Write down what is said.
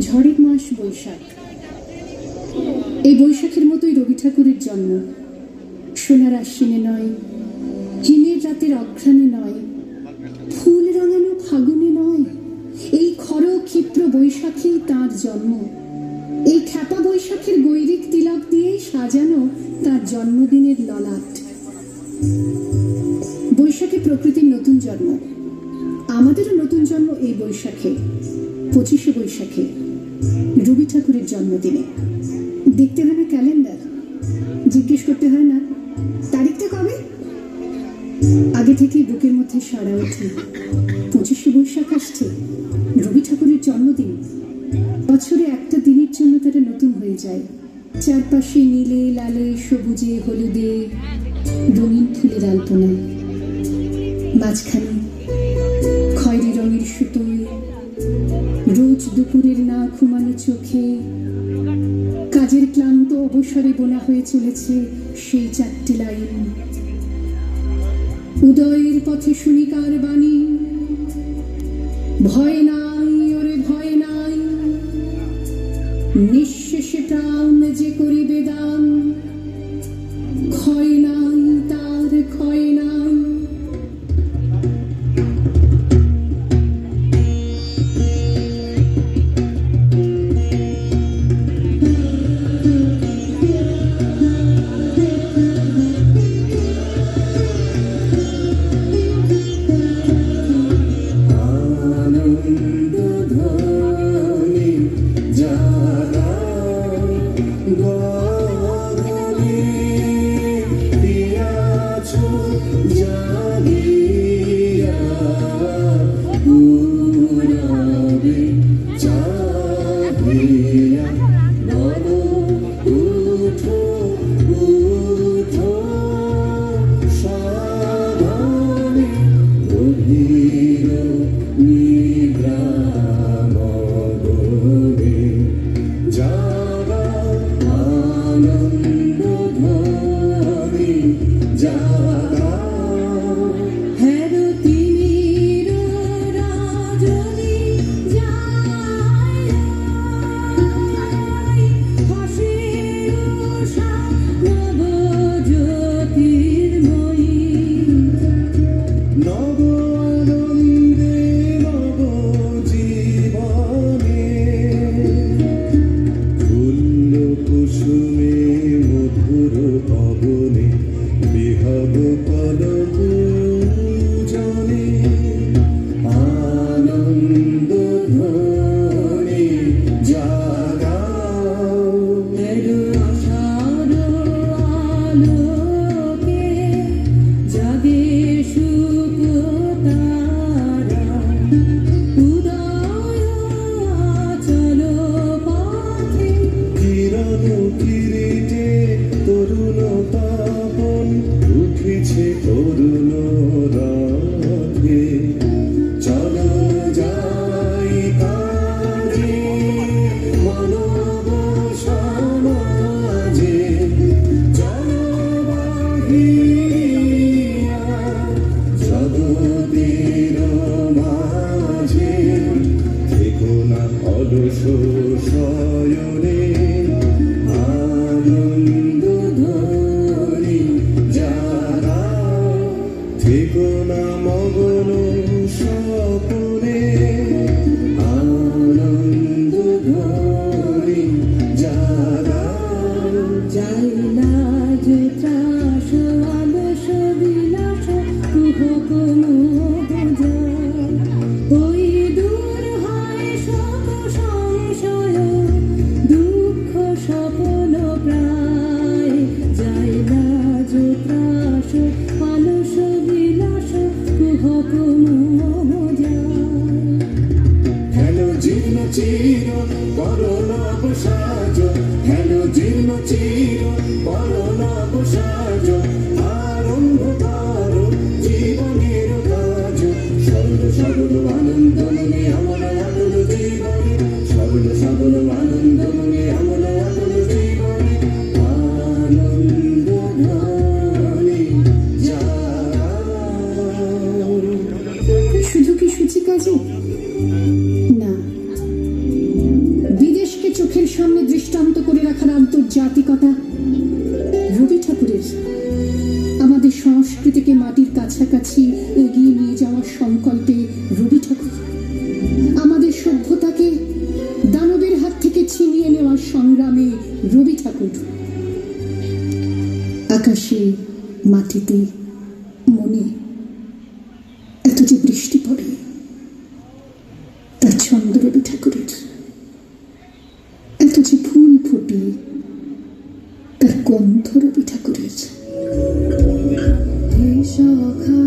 ঝড়ের মাস বৈশাখ। এই বৈশাখের মতোই রবি ঠাকুরের জন্ম। সোনার আশ্বিনে নয়, হিমের রাতের অঘ্রাণে নয়, ফুল রাঙানো ফাগুনে নয়, এই খর ক্ষিপ্র বৈশাখেই তাঁর জন্ম। এই খ্যাপা বৈশাখের গৈরিক তিলক দিয়েই সাজানো তার জন্মদিনের ললাট। বৈশাখে প্রকৃতির নতুন জন্ম, আমাদেরও নতুন জন্ম এই বৈশাখে, 25শে বৈশাখে, রবি ঠাকুরের জন্মদিনে। দেখতে হয় না ক্যালেন্ডার, জিজ্ঞেস করতে হয় না তারিখটা কবে, আগে থেকেই বুকের মধ্যে সাড়া ওঠে 25শে বৈশাখ আসছে, রবি ঠাকুরের জন্মদিন। বছরে একটা দিনের জন্য তারা নতুন হয়ে যায়। চারপাশে নীলে লালে সবুজে হলুদে রঙিন ফুলের আলপনা, মাঝখানে খয়েরি রঙের সুতোয় রোজ দুপুরের না ঘুমানো চোখে কাজের ক্লান্ত অবসরে বোনা হয়ে চলেছে সেই 4টি লাইন। উদয়ের পথে শুনিকার বাণী, ভয় নাই ওরে ভয় নাই, নিঃশেষে প্রাণ যে করিবে দান, ক্ষয় নাই তার ক্ষয় নাই। শুধু কি সূচিকাজে না, জাতিকতা রবি ঠাকুরের। আমাদের সংস্কৃতিকে মাটির কাছাকাছি এগিয়ে নিয়ে যাওয়ার সংকল্পে রবি ঠাকুর। আমাদের সভ্যতাকে দানবের হাত থেকে ছিনিয়ে নেওয়ার সংগ্রামে রবি ঠাকুর। আকাশে, মাটিতে, মনে এত যে বৃষ্টি পড়ে, তার ছন্দ রবি ঠাকুরের। এত যে ফুল ফুটে, তার গন্ধ রবি ঠাকুরের। হে সখা